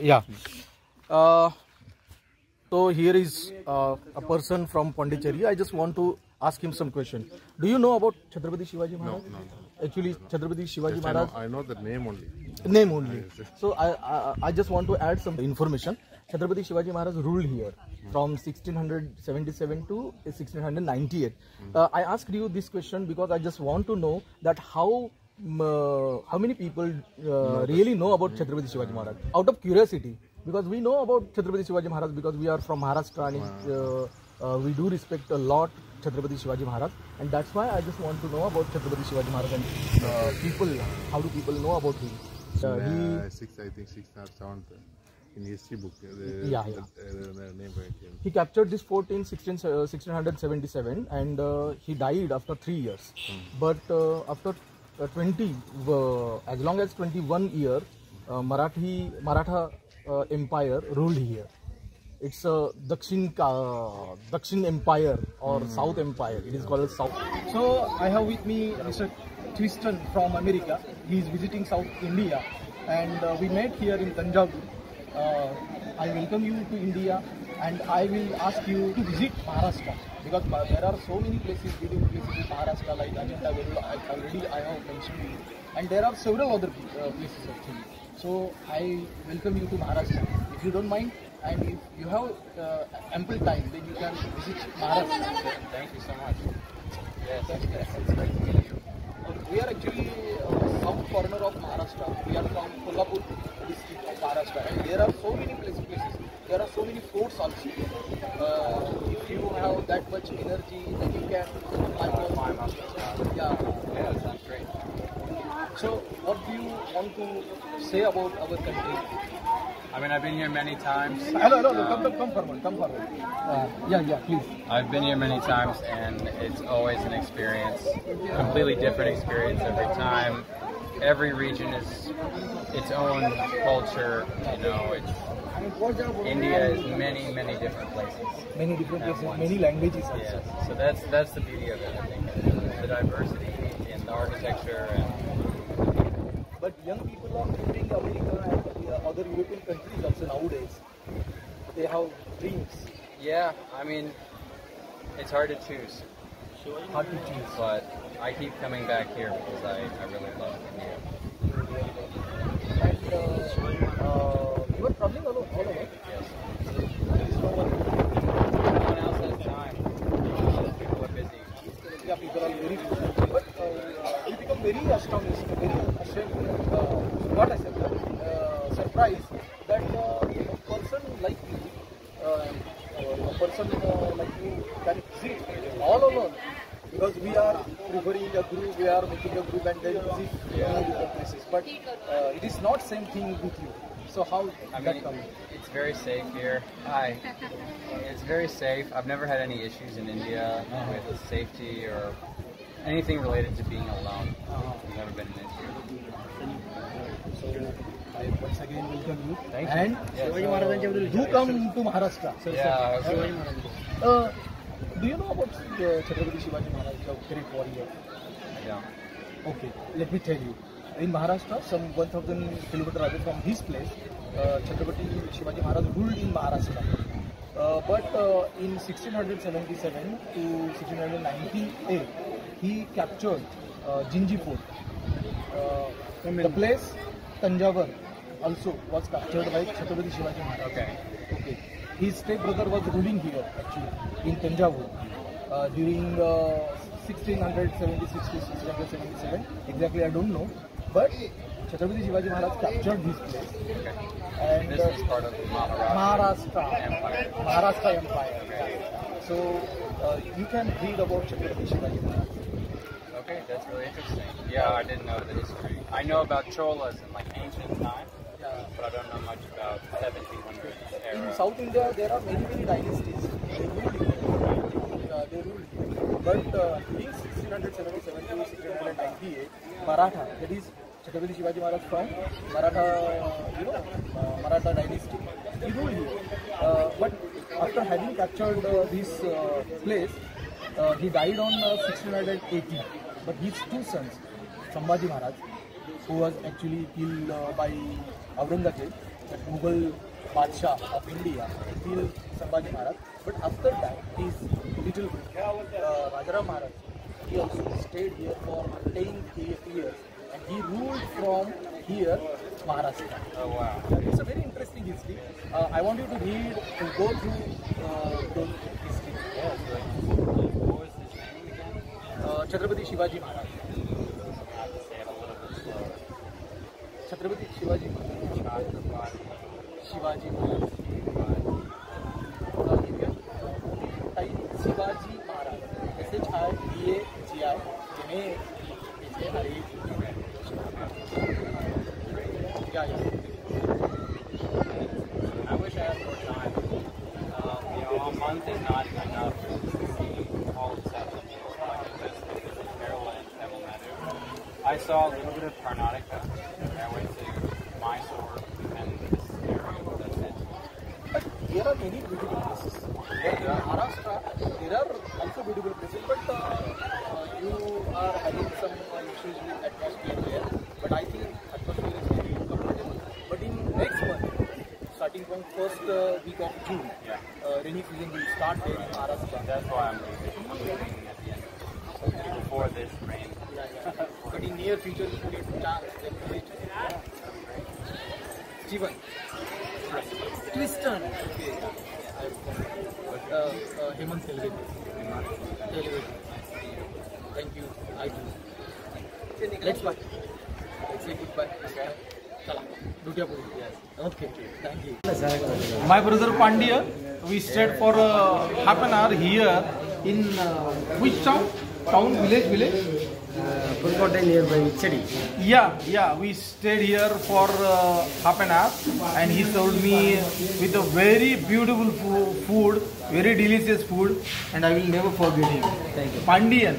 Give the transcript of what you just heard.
Yeah. Uh, so here is a person from Pondicherry. I just want to ask him some question. Do you know about Chhatrapati Shivaji Maharaj? No. Actually, Chhatrapati Shivaji Yes, Maharaj. I know the name only. Name only. So I just want to add some information. Chhatrapati Shivaji Maharaj ruled here from 1677 to 1698. I asked you this question because I just want to know that how many people really know about Chhatrapati Shivaji Maharaj out of curiosity, because we know about Chhatrapati Shivaji Maharaj because we are from Maharashtra and we do respect a lot Chhatrapati Shivaji Maharaj, and that's why I just want to know about Chhatrapati Shivaji Maharaj and people, how do people know about him? Sixth or seventh in history book. The name right here. He captured this fort in 1677 and he died after 3 years. But after 20, as long as 21 years, Maratha Empire ruled here. It's a Dakshin Empire or South Empire. It is called South. So I have with me Mr. Twiston from America. He is visiting South India, and we met here in Tanjavur. I welcome you to India, and I will ask you to visit Maharashtra, because there are so many places, beautiful places in Maharashtra, like Ajanta Vedula. Already I have mentioned it, and there are several other places actually. So I welcome you to Maharashtra. If you don't mind, and if you have ample time, then you can visit Maharashtra. Thank you so much. Yes, it's great to meet you. We are actually south corner of Maharashtra. We are from Kolhapur district of Maharashtra, and there are so many places. There are so many forts also. If you have that much energy, then you can climb up. Yeah, that sounds great. So, what do you want to say about our country? I mean, I've been here many times. Hello, come forward. Yeah, please. I've been here many times, and it's always an experience, completely different experience every time. Every region is its own culture. You know, India is many different places. Many different places, many languages also. Yes. So that's the beauty of it. I think the diversity in the architecture and. But young people are moving America and other European countries also nowadays. They have dreams. Yeah, I mean, it's hard to choose. Hard to choose. But I keep coming back here because I really love India. And you are traveling all over? Yes. No one else has time. People are busy. Yeah, people are very busy. But you become very astonished, surprised that a person like you, can visit all alone, because we are preferring a group, we are making a group and then visit many different places. But it is not same thing with you. So how that comes? It's very safe here. It's very safe. I've never had any issues in India with safety or anything related to being alone. It's never been an issue. So I once again welcome you. Thank you. And do come to Maharashtra. Yeah. Do you know about Chhatrapati Shivaji Maharaj, the great warrior? I don't. Okay, let me tell you. In Maharashtra, some 1000 kilometers away from this place, Chhatrapati Shivaji Maharaj ruled in Maharashtra. But in 1677 to 1698, he captured Jinji Fort. The place Tanjavur also was captured by Chhatrapati Shivaji Maharaj. Okay. His stepbrother was ruling here actually in Tanjavur during 1676 to 1677. Exactly, I don't know. But Chhatrapati Shivaji Maharaj captured this place. And this is part of the Maharashtra Empire. Maharashtra Empire. Yeah. So you can read about Chhatrapati Shivaji Maharaj. Okay, that's really interesting. Yeah, I didn't know the history. I know about Cholas in like ancient times, but I don't know much about 1700s era. In South India, there are many dynasties. They ruled here. But in 1677 to 1698, Maratha, that is Chhatrapati Shivaji Maharaj from Maratha dynasty, he ruled here. But after having captured this place, he died on 1680. But his two sons, Sambhaji Maharaj, who was actually killed by Aurangzeb, that Mughal Badshah of India until Sambhaji Maharaj. But after that, his little Rajaram Maharaj, he also stayed here for 10 years and he ruled from here, Maharashtra. Oh wow. It's a very interesting history. I want you to read and go through the history. Yeah, so what was his name again? Chhatrapati Shivaji Maharaj. I have to say it a little bit slower. Chhatrapati Shivaji Maharaj. Shivaji Maharaj. Shivaji Maharaj. SHIVAGI. Yeah. I wish I had more time. A month is not enough to see all the sections. Like just Kerala and Tamil Nadu. I saw a little bit of Karnataka. I went to Mysore and this area. That's it. But there are many beautiful places. Here in Maharashtra, there are also beautiful places, but you are having some issues with atmosphere there. But I think atmosphere is very comfortable. But in next month, starting from first week of June, rainy season will start there in Maharashtra. That's why I'm leaving at the end. Before this rain. But in near future, if you get chance, then visit. Jeevan. Twiston. Okay. Hemant Helveti. Thank you. I do. Let's bye. Let's say goodbye. Okay. Chala. Dutiapuri. Yes. Okay. Thank you. My brother Pandya, we stayed for half an hour here in which town? Village? Purkote nearby Chedi. Yeah, we stayed here for half an hour and he told me with a very beautiful food, very delicious food, and I will never forget him. Thank you. Pandian.